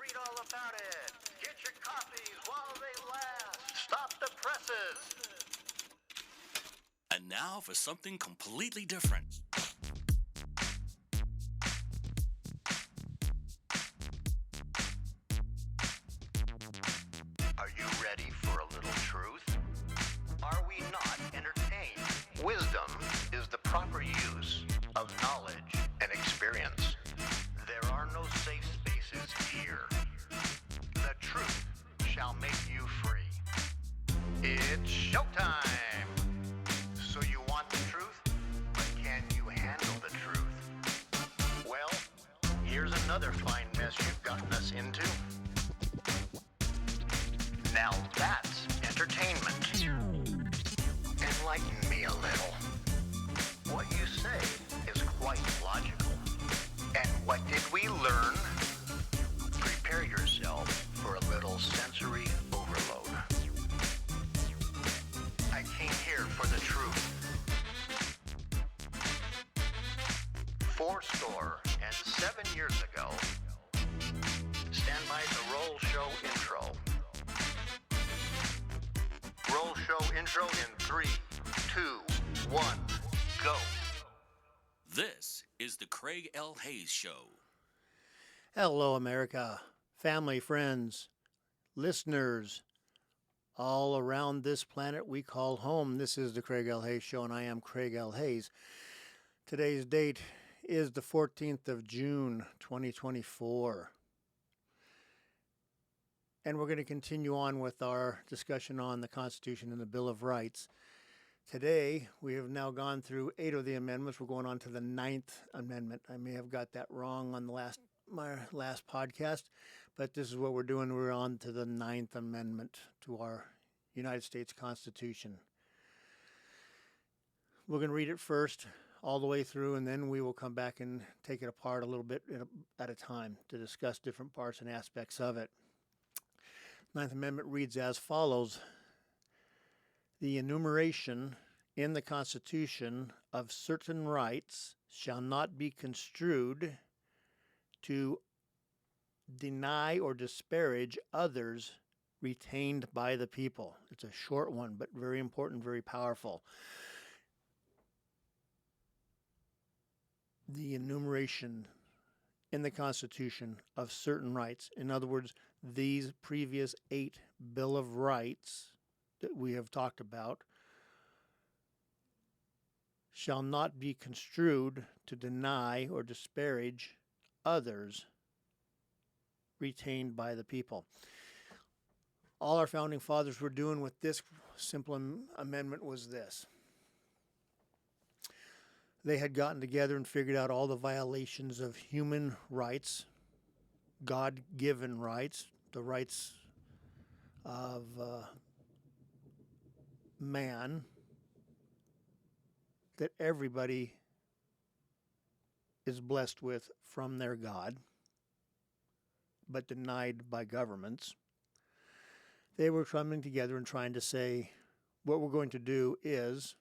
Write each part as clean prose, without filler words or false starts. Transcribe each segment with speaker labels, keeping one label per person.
Speaker 1: Read all about it. Get your copies while they last. Stop the presses.
Speaker 2: And now for something completely different.
Speaker 1: Are you ready for a little truth? Are we not entertained? Wisdom is the proper use of knowledge and experience. There are no safe spaces here. The truth shall make you free. It's showtime! So you want the truth, but can you handle the truth? Well, here's another fine mess you've gotten us into. Now that's entertainment. Enlighten me a little. What you say is quite logical. And what did we learn? Prepare yourself for a little sensory overload. I came here for the truth. 47 years ago, stand by the roll show intro. Roll show intro in 3, 2, 1, go.
Speaker 2: This is the Craig L. Hayes Show.
Speaker 3: Hello, America, family, friends, listeners, all around this planet we call home. This is the Craig L. Hayes Show, and I am Craig L. Hayes. Today's date is the 14th of June, 2024. And we're going to continue on with our discussion on the Constitution and the Bill of Rights. Today, we have now gone through 8 of the amendments. We're going on to the 9th Amendment. I may have got that wrong on my last podcast, but this is what we're doing. We're on to the 9th Amendment to our United States Constitution. We're going to read it first, all the way through, and then we will come back and take it apart a little bit at a time to discuss different parts and aspects of it. 9th Amendment reads as follows: the enumeration in the Constitution of certain rights shall not be construed to deny or disparage others retained by the people. It's a short one, but very important, very powerful. The enumeration in the Constitution of certain rights. In other words, these previous 8 Bill of Rights that we have talked about shall not be construed to deny or disparage others retained by the people. All our founding fathers were doing with this simple amendment was this. They had gotten together and figured out all the violations of human rights, God-given rights, the rights of man, that everybody is blessed with from their God, but denied by governments. They were coming together and trying to say, what we're going to do is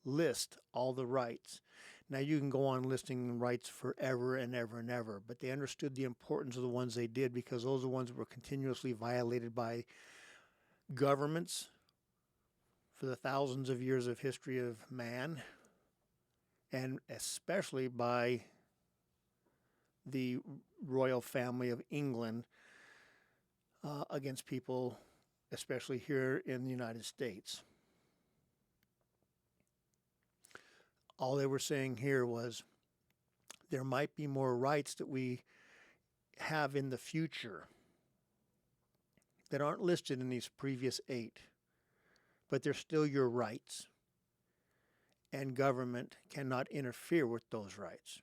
Speaker 3: list all the rights. Now, you can go on listing rights forever and ever and ever, but they understood the importance of the ones they did because those are the ones that were continuously violated by governments for the thousands of years of history of man, and especially by the royal family of England against people, especially here in the United States. All they were saying here was there might be more rights that we have in the future that aren't listed in these previous 8, but they're still your rights, and government cannot interfere with those rights.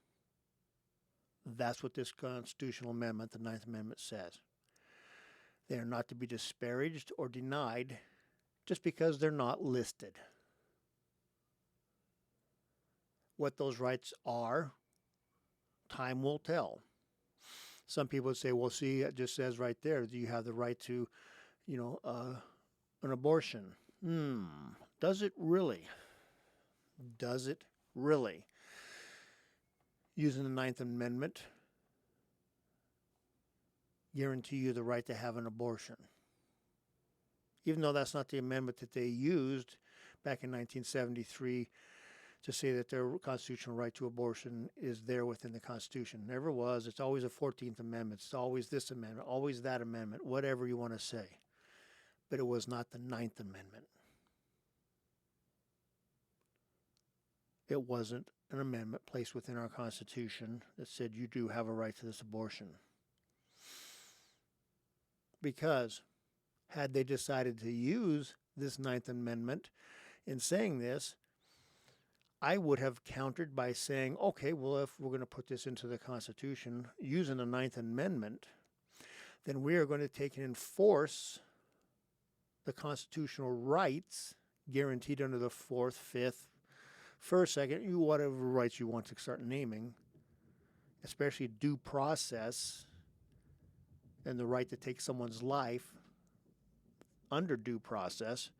Speaker 3: That's what this constitutional amendment, the 9th Amendment, says. They are not to be disparaged or denied just because they're not listed. What those rights are, time will tell. Some people would say, well, see, it just says right there that you have the right to, an abortion. Does it really? Does it really? Using the 9th Amendment, guarantee you the right to have an abortion. Even though that's not the amendment that they used back in 1973 to say that their constitutional right to abortion is there within the Constitution. Never was. It's always a 14th Amendment. It's always this amendment, always that amendment, whatever you want to say. But it was not the 9th Amendment. It wasn't an amendment placed within our Constitution that said you do have a right to this abortion. Because had they decided to use this 9th Amendment in saying this, I would have countered by saying, okay, well, if we're going to put this into the Constitution using the 9th Amendment, then we are going to take and enforce the constitutional rights guaranteed under the 4th, 5th, 1st, 2nd, whatever rights you want to start naming, especially due process and the right to take someone's life under due process,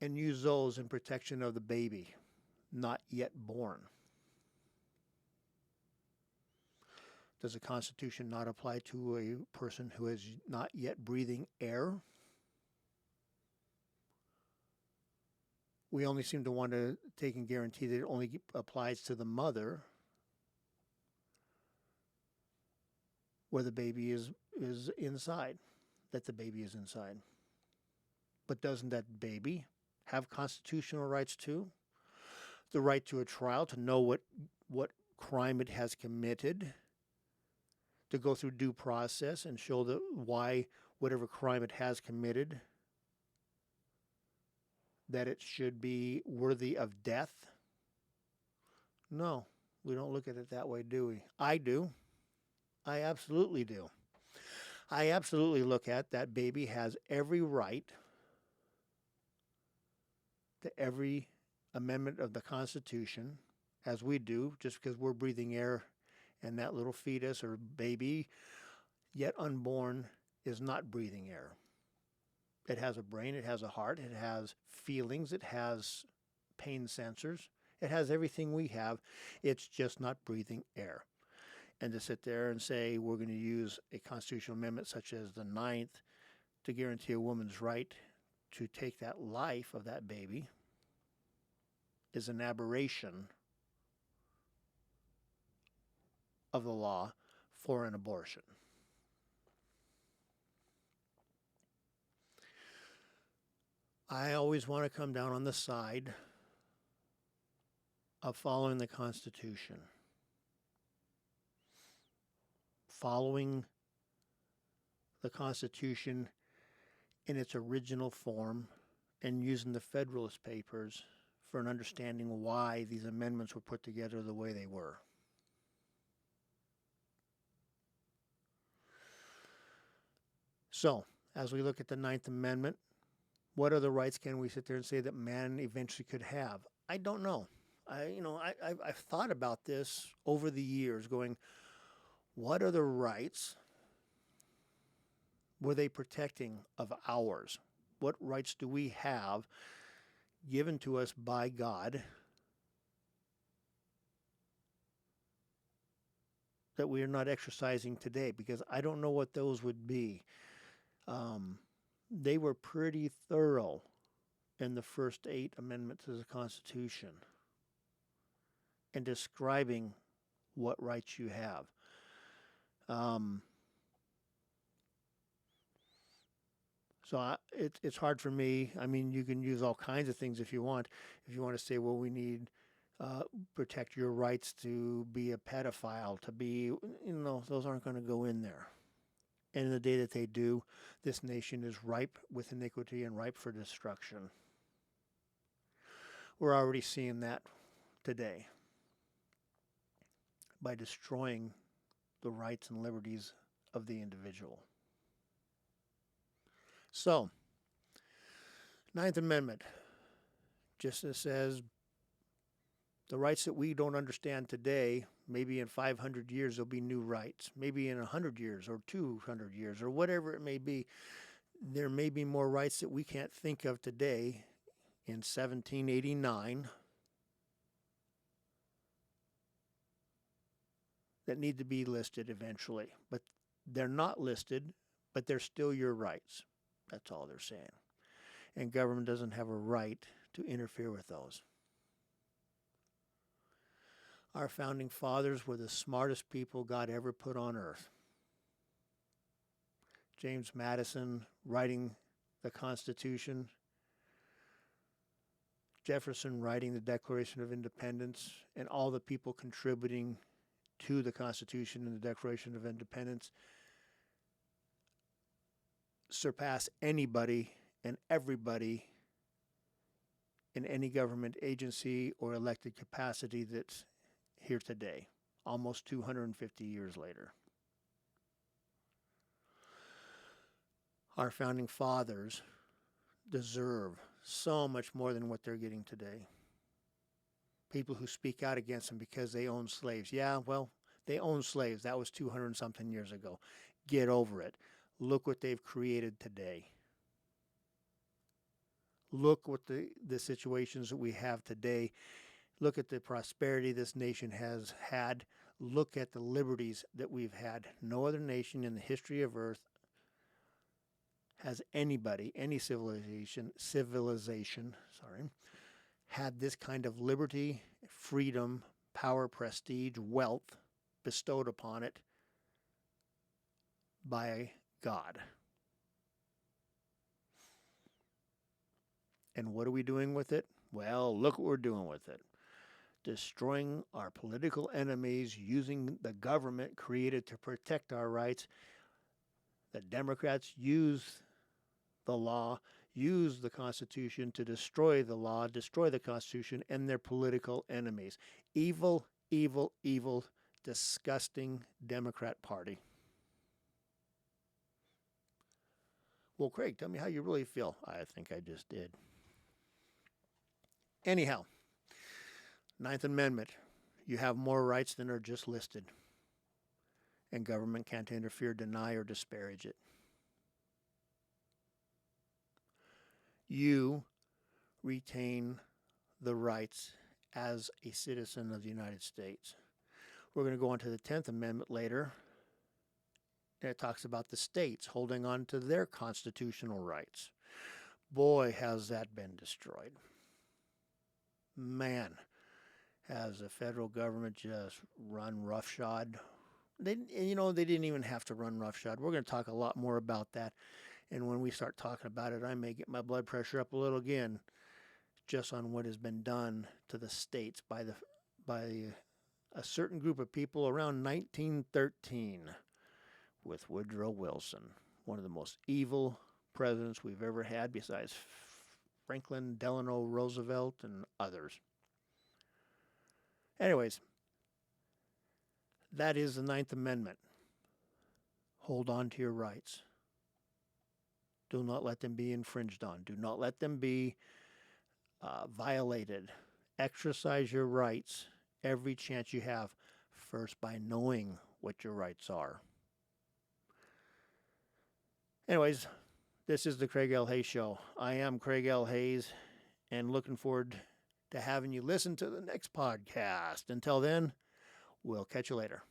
Speaker 3: and use those in protection of the baby not yet born. Does the Constitution not apply to a person who is not yet breathing air? We only seem to want to take and guarantee that it only applies to the mother where the baby is inside, that the baby is inside. But doesn't that baby have constitutional rights too? The right to a trial, to know what crime it has committed, to go through due process and show why whatever crime it has committed, that it should be worthy of death? No, we don't look at it that way, do we? I do. I absolutely do. I absolutely look at that baby has every right to every amendment of the Constitution, as we do, just because we're breathing air and that little fetus or baby, yet unborn, is not breathing air. It has a brain, it has a heart, it has feelings, it has pain sensors, it has everything we have. It's just not breathing air. And to sit there and say we're going to use a constitutional amendment such as the 9th to guarantee a woman's right to take that life of that baby is an aberration of the law for an abortion. I always want to come down on the side of following the Constitution, following the Constitution in its original form and using the Federalist Papers for an understanding why these amendments were put together the way they were. So, as we look at the 9th Amendment, what other rights can we sit there and say that man eventually could have? I don't know. I've thought about this over the years, going, what other rights were they protecting of ours? What rights do we have given to us by God that we are not exercising today? Because I don't know what those would be. They were pretty thorough in the first 8 amendments of the Constitution in describing what rights you have. It's hard for me. I mean, you can use all kinds of things if you want. If you want to say, well, we need protect your rights to be a pedophile, to be, those aren't going to go in there. And in the day that they do, this nation is ripe with iniquity and ripe for destruction. We're already seeing that today by destroying the rights and liberties of the individual. So, 9th Amendment just says the rights that we don't understand today, maybe in 500 years there'll be new rights. Maybe in 100 years or 200 years or whatever it may be, there may be more rights that we can't think of today in 1789 that need to be listed eventually. But They're not listed, but they're still your rights. That's all they're saying. And government doesn't have a right to interfere with those. Our founding fathers were the smartest people God ever put on earth. James Madison writing the Constitution, Jefferson writing the Declaration of Independence, and all the people contributing to the Constitution and the Declaration of Independence surpass anybody and everybody in any government agency or elected capacity that's here today, almost 250 years later. Our founding fathers deserve so much more than what they're getting today. People who speak out against them because they own slaves. Yeah, well, they own slaves. That was 200 and something years ago. Get over it. Look what they've created today. Look what the situations that we have today. Look at the prosperity this nation has had. Look at the liberties that we've had. No other nation in the history of Earth has anybody, any civilization, had this kind of liberty, freedom, power, prestige, wealth bestowed upon it by God. And what are we doing with it? Well, look what we're doing with it. Destroying our political enemies, using the government created to protect our rights. The Democrats use the law, use the Constitution to destroy the law, destroy the Constitution and their political enemies. Evil, evil, evil, disgusting Democrat Party. Well, Craig, tell me how you really feel. I think I just did. Anyhow, Ninth Amendment. You have more rights than are just listed. And government can't interfere, deny, or disparage it. You retain the rights as a citizen of the United States. We're going to go on to the 10th Amendment later. And it talks about the states holding on to their constitutional rights. Boy, has that been destroyed. Man, has the federal government just run roughshod. They didn't even have to run roughshod. We're going to talk a lot more about that. And when we start talking about it, I may get my blood pressure up a little again, just on what has been done to the states by a certain group of people around 1913 with Woodrow Wilson, one of the most evil presidents we've ever had besides Franklin Delano Roosevelt and others. Anyways, that is the Ninth Amendment. Hold on to your rights. Do not let them be infringed on. Do not let them be violated. Exercise your rights every chance you have, first by knowing what your rights are. Anyways, this is the Craig L. Hayes Show. I am Craig L. Hayes, and looking forward to having you listen to the next podcast. Until then, we'll catch you later.